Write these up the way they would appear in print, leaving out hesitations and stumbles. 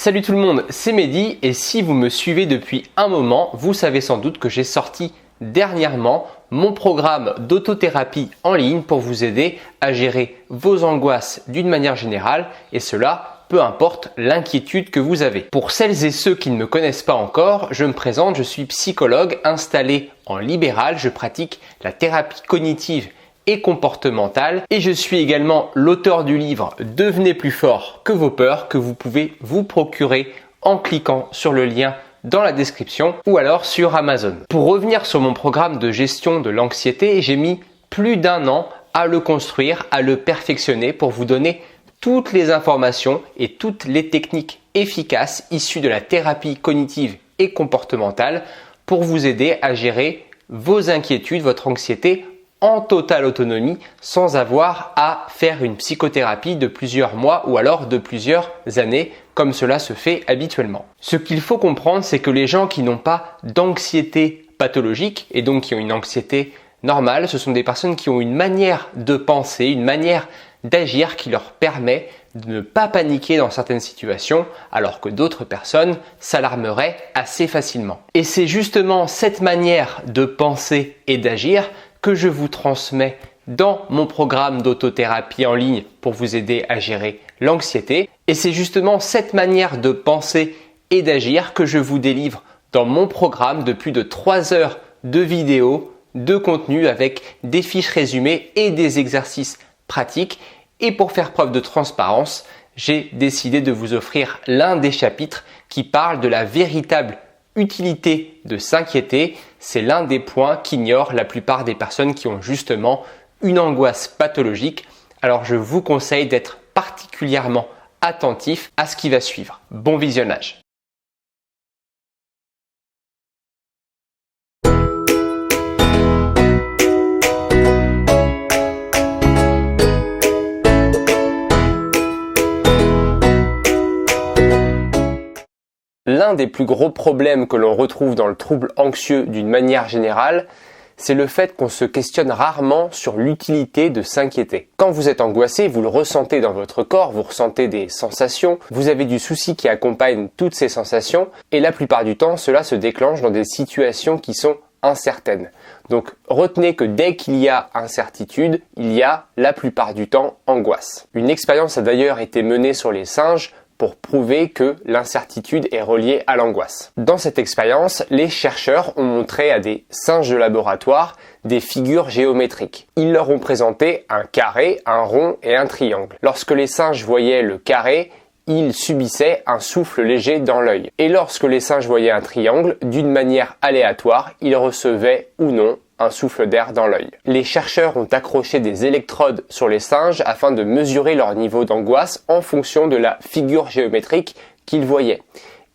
Salut tout le monde, c'est Mehdi et si vous me suivez depuis un moment, vous savez sans doute que j'ai sorti dernièrement mon programme d'autothérapie en ligne pour vous aider à gérer vos angoisses d'une manière générale et cela peu importe l'inquiétude que vous avez. Pour celles et ceux qui ne me connaissent pas encore, je me présente, je suis psychologue installé en libéral, je pratique la thérapie cognitive et comportementale et je suis également l'auteur du livre Devenez plus fort que vos peurs que vous pouvez vous procurer en cliquant sur le lien dans la description ou alors sur Amazon. Pour revenir sur mon programme de gestion de l'anxiété, j'ai mis plus d'1 an à le construire, à le perfectionner pour vous donner toutes les informations et toutes les techniques efficaces issues de la thérapie cognitive et comportementale pour vous aider à gérer vos inquiétudes, votre anxiété en totale autonomie sans avoir à faire une psychothérapie de plusieurs mois ou alors de plusieurs années comme cela se fait habituellement. Ce qu'il faut comprendre, c'est que les gens qui n'ont pas d'anxiété pathologique et donc qui ont une anxiété normale, ce sont des personnes qui ont une manière de penser, une manière d'agir qui leur permet de ne pas paniquer dans certaines situations alors que d'autres personnes s'alarmeraient assez facilement. Et c'est justement cette manière de penser et d'agir que je vous transmets dans mon programme d'autothérapie en ligne pour vous aider à gérer l'anxiété. Et c'est justement cette manière de penser et d'agir que je vous délivre dans mon programme de plus de 3 heures de vidéos, de contenu avec des fiches résumées et des exercices pratiques. Et pour faire preuve de transparence, j'ai décidé de vous offrir l'un des chapitres qui parle de la véritable utilité de s'inquiéter. C'est l'un des points qu'ignorent la plupart des personnes qui ont justement une angoisse pathologique. Alors je vous conseille d'être particulièrement attentif à ce qui va suivre. Bon visionnage. L'un des plus gros problèmes que l'on retrouve dans le trouble anxieux d'une manière générale, c'est le fait qu'on se questionne rarement sur l'utilité de s'inquiéter. Quand vous êtes angoissé, vous le ressentez dans votre corps, vous ressentez des sensations, vous avez du souci qui accompagne toutes ces sensations et la plupart du temps, cela se déclenche dans des situations qui sont incertaines. Donc retenez que dès qu'il y a incertitude, il y a la plupart du temps angoisse. Une expérience a d'ailleurs été menée sur les singes pour prouver que l'incertitude est reliée à l'angoisse. Dans cette expérience, les chercheurs ont montré à des singes de laboratoire des figures géométriques. Ils leur ont présenté un carré, un rond et un triangle. Lorsque les singes voyaient le carré, ils subissaient un souffle léger dans l'œil. Et lorsque les singes voyaient un triangle, d'une manière aléatoire, ils recevaient ou non un souffle d'air dans l'œil. Les chercheurs ont accroché des électrodes sur les singes afin de mesurer leur niveau d'angoisse en fonction de la figure géométrique qu'ils voyaient.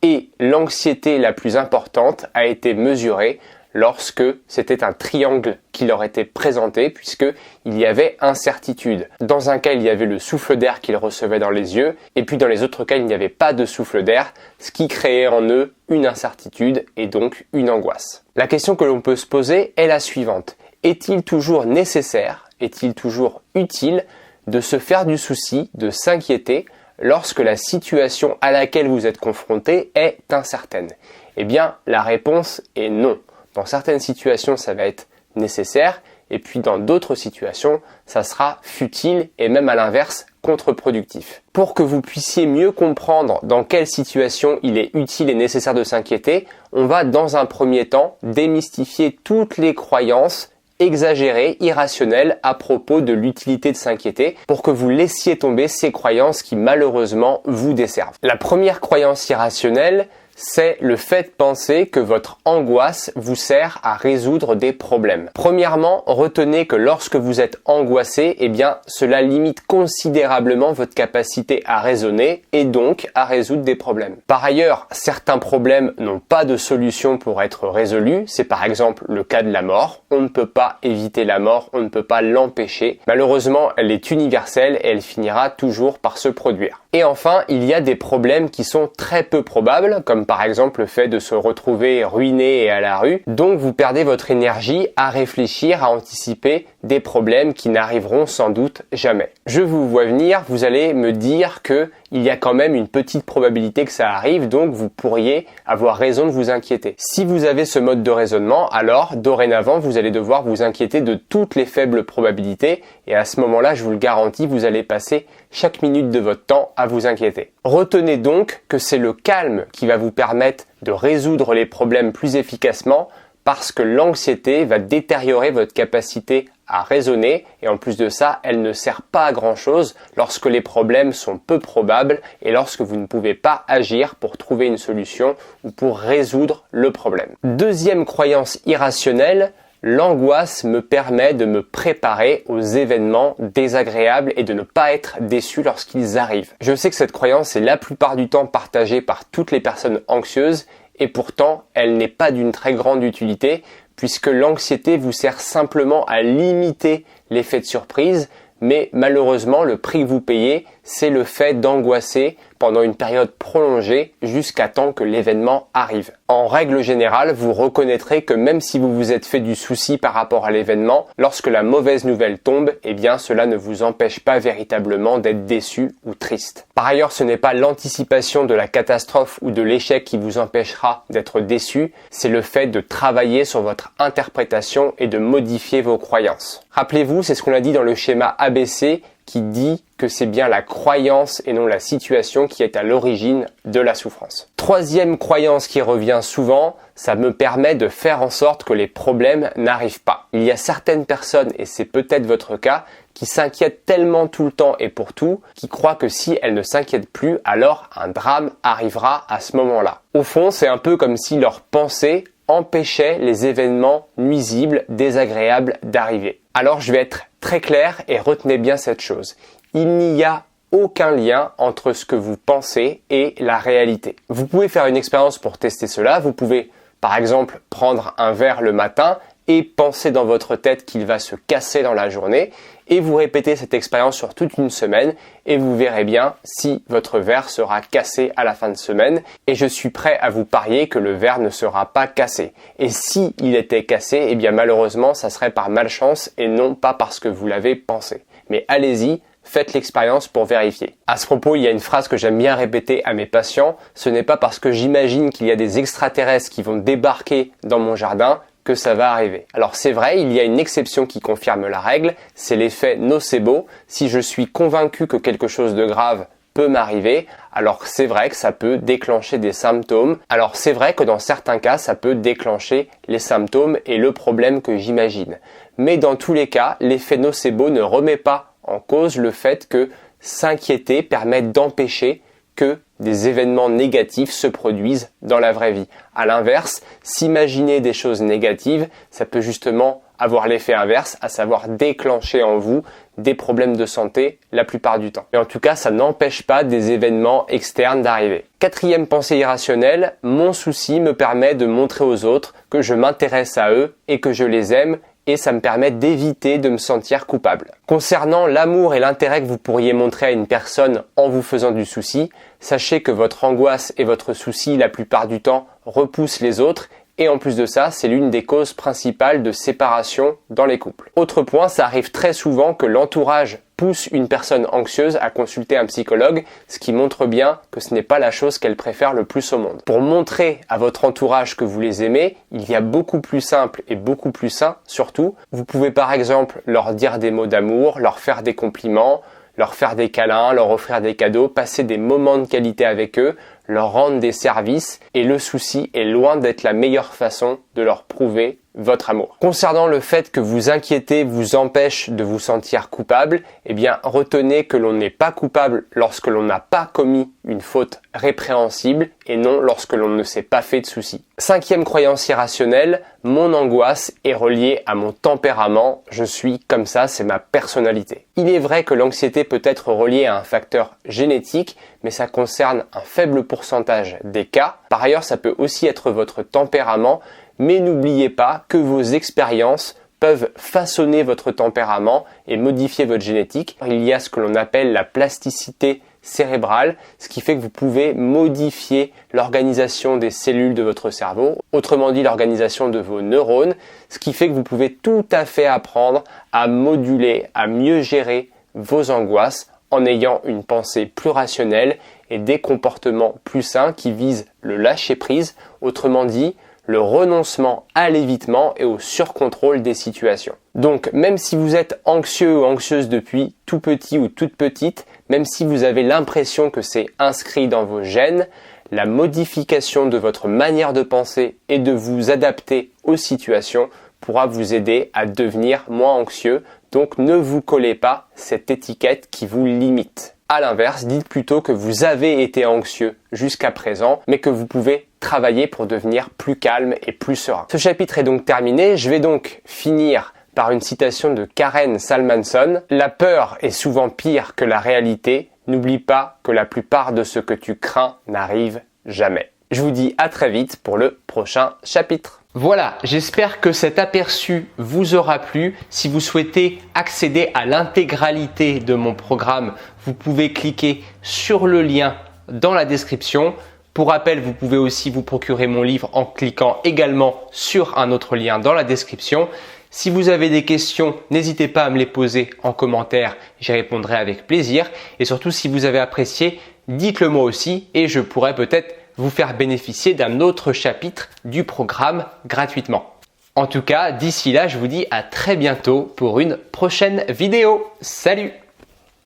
Et l'anxiété la plus importante a été mesurée lorsque c'était un triangle qui leur était présenté puisqu'il y avait incertitude. Dans un cas, il y avait le souffle d'air qu'ils recevaient dans les yeux et puis dans les autres cas, il n'y avait pas de souffle d'air, ce qui créait en eux une incertitude et donc une angoisse. La question que l'on peut se poser est la suivante. Est-il toujours nécessaire, est-il toujours utile de se faire du souci, de s'inquiéter lorsque la situation à laquelle vous êtes confronté est incertaine? Eh bien, la réponse est non. Dans certaines situations, ça va être nécessaire et puis dans d'autres situations, ça sera futile et même à l'inverse, contre-productif. Pour que vous puissiez mieux comprendre dans quelle situation il est utile et nécessaire de s'inquiéter, on va dans un premier temps démystifier toutes les croyances exagérées, irrationnelles à propos de l'utilité de s'inquiéter pour que vous laissiez tomber ces croyances qui malheureusement vous desservent. La première croyance irrationnelle, c'est le fait de penser que votre angoisse vous sert à résoudre des problèmes. Premièrement, retenez que lorsque vous êtes angoissé, eh bien, cela limite considérablement votre capacité à raisonner et donc à résoudre des problèmes. Par ailleurs, certains problèmes n'ont pas de solution pour être résolus. C'est par exemple le cas de la mort. On ne peut pas éviter la mort, on ne peut pas l'empêcher. Malheureusement, elle est universelle et elle finira toujours par se produire. Et enfin, il y a des problèmes qui sont très peu probables, comme par exemple le fait de se retrouver ruiné et à la rue. Donc vous perdez votre énergie à réfléchir, à anticiper des problèmes qui n'arriveront sans doute jamais. Je vous vois venir, vous allez me dire que il y a quand même une petite probabilité que ça arrive, donc vous pourriez avoir raison de vous inquiéter. Si vous avez ce mode de raisonnement, alors dorénavant vous allez devoir vous inquiéter de toutes les faibles probabilités et à ce moment-là, je vous le garantis, vous allez passer chaque minute de votre temps à vous inquiéter. Retenez donc que c'est le calme qui va vous permettre de résoudre les problèmes plus efficacement parce que l'anxiété va détériorer votre capacité à raisonner et en plus de ça, elle ne sert pas à grand chose lorsque les problèmes sont peu probables et lorsque vous ne pouvez pas agir pour trouver une solution ou pour résoudre le problème. Deuxième croyance irrationnelle, l'angoisse me permet de me préparer aux événements désagréables et de ne pas être déçu lorsqu'ils arrivent. Je sais que cette croyance est la plupart du temps partagée par toutes les personnes anxieuses et pourtant elle n'est pas d'une très grande utilité puisque l'anxiété vous sert simplement à limiter l'effet de surprise, mais malheureusement le prix que vous payez, c'est le fait d'angoisser pendant une période prolongée jusqu'à temps que l'événement arrive. En règle générale, vous reconnaîtrez que même si vous vous êtes fait du souci par rapport à l'événement, lorsque la mauvaise nouvelle tombe, eh bien cela ne vous empêche pas véritablement d'être déçu ou triste. Par ailleurs, ce n'est pas l'anticipation de la catastrophe ou de l'échec qui vous empêchera d'être déçu, c'est le fait de travailler sur votre interprétation et de modifier vos croyances. Rappelez-vous, c'est ce qu'on a dit dans le schéma ABC qui dit que c'est bien la croyance et non la situation qui est à l'origine de la souffrance. Troisième croyance qui revient souvent, ça me permet de faire en sorte que les problèmes n'arrivent pas. Il y a certaines personnes, et c'est peut-être votre cas, qui s'inquiètent tellement tout le temps et pour tout, qui croient que si elles ne s'inquiètent plus, alors un drame arrivera à ce moment-là. Au fond, c'est un peu comme si leurs pensées empêchaient les événements nuisibles, désagréables d'arriver. Alors je vais être très clair et retenez bien cette chose. Il n'y a aucun lien entre ce que vous pensez et la réalité. Vous pouvez faire une expérience pour tester cela. Vous pouvez par exemple prendre un verre le matin et penser dans votre tête qu'il va se casser dans la journée et vous répétez cette expérience sur toute une semaine et vous verrez bien si votre verre sera cassé à la fin de semaine et je suis prêt à vous parier que le verre ne sera pas cassé. Et si il était cassé, eh bien malheureusement ça serait par malchance et non pas parce que vous l'avez pensé. Mais allez-y, faites l'expérience pour vérifier. À ce propos, il y a une phrase que j'aime bien répéter à mes patients, ce n'est pas parce que j'imagine qu'il y a des extraterrestres qui vont débarquer dans mon jardin que ça va arriver. Alors c'est vrai, il y a une exception qui confirme la règle, c'est l'effet nocebo. Si je suis convaincu que quelque chose de grave peut m'arriver, alors c'est vrai que ça peut déclencher des symptômes. Alors c'est vrai que dans certains cas, ça peut déclencher les symptômes et le problème que j'imagine. Mais dans tous les cas, l'effet nocebo ne remet pas en cause le fait que s'inquiéter permet d'empêcher que des événements négatifs se produisent dans la vraie vie. À l'inverse, s'imaginer des choses négatives, ça peut justement avoir l'effet inverse, à savoir déclencher en vous des problèmes de santé la plupart du temps. Mais en tout cas, ça n'empêche pas des événements externes d'arriver. Quatrième pensée irrationnelle, mon souci me permet de montrer aux autres que je m'intéresse à eux et que je les aime et ça me permet d'éviter de me sentir coupable. Concernant l'amour et l'intérêt que vous pourriez montrer à une personne en vous faisant du souci, sachez que votre angoisse et votre souci la plupart du temps repoussent les autres et en plus de ça, c'est l'une des causes principales de séparation dans les couples. Autre point, ça arrive très souvent que l'entourage pousse une personne anxieuse à consulter un psychologue, ce qui montre bien que ce n'est pas la chose qu'elle préfère le plus au monde. Pour montrer à votre entourage que vous les aimez, il y a beaucoup plus simple et beaucoup plus sain surtout. Vous pouvez par exemple leur dire des mots d'amour, leur faire des compliments, leur faire des câlins, leur offrir des cadeaux, passer des moments de qualité avec eux, leur rendre des services et le souci est loin d'être la meilleure façon de leur prouver votre amour. Concernant le fait que vous inquiétez vous empêche de vous sentir coupable, eh bien retenez que l'on n'est pas coupable lorsque l'on n'a pas commis une faute répréhensible et non lorsque l'on ne s'est pas fait de soucis. Cinquième croyance irrationnelle, mon angoisse est reliée à mon tempérament, je suis comme ça, c'est ma personnalité. Il est vrai que l'anxiété peut être reliée à un facteur génétique, mais ça concerne un faible pourcentage des cas. Par ailleurs, ça peut aussi être votre tempérament, mais n'oubliez pas que vos expériences peuvent façonner votre tempérament et modifier votre génétique. Il y a ce que l'on appelle la plasticité cérébrale, ce qui fait que vous pouvez modifier l'organisation des cellules de votre cerveau, autrement dit l'organisation de vos neurones, ce qui fait que vous pouvez tout à fait apprendre à moduler, à mieux gérer vos angoisses en ayant une pensée plus rationnelle et des comportements plus sains qui visent le lâcher-prise, autrement dit le renoncement à l'évitement et au surcontrôle des situations. Donc même si vous êtes anxieux ou anxieuse depuis tout petit ou toute petite, même si vous avez l'impression que c'est inscrit dans vos gènes, la modification de votre manière de penser et de vous adapter aux situations pourra vous aider à devenir moins anxieux. Donc ne vous collez pas cette étiquette qui vous limite. À l'inverse, dites plutôt que vous avez été anxieux jusqu'à présent, mais que vous pouvez travailler pour devenir plus calme et plus serein. Ce chapitre est donc terminé. Je vais donc finir par une citation de Karen Salmansohn. La peur est souvent pire que la réalité. N'oublie pas que la plupart de ce que tu crains n'arrive jamais. Je vous dis à très vite pour le prochain chapitre. Voilà, j'espère que cet aperçu vous aura plu. Si vous souhaitez accéder à l'intégralité de mon programme, vous pouvez cliquer sur le lien dans la description. Pour rappel, vous pouvez aussi vous procurer mon livre en cliquant également sur un autre lien dans la description. Si vous avez des questions, n'hésitez pas à me les poser en commentaire, j'y répondrai avec plaisir. Et surtout, si vous avez apprécié, dites-le moi aussi et je pourrais peut-être vous faire bénéficier d'un autre chapitre du programme gratuitement. En tout cas, d'ici là, je vous dis à très bientôt pour une prochaine vidéo. Salut!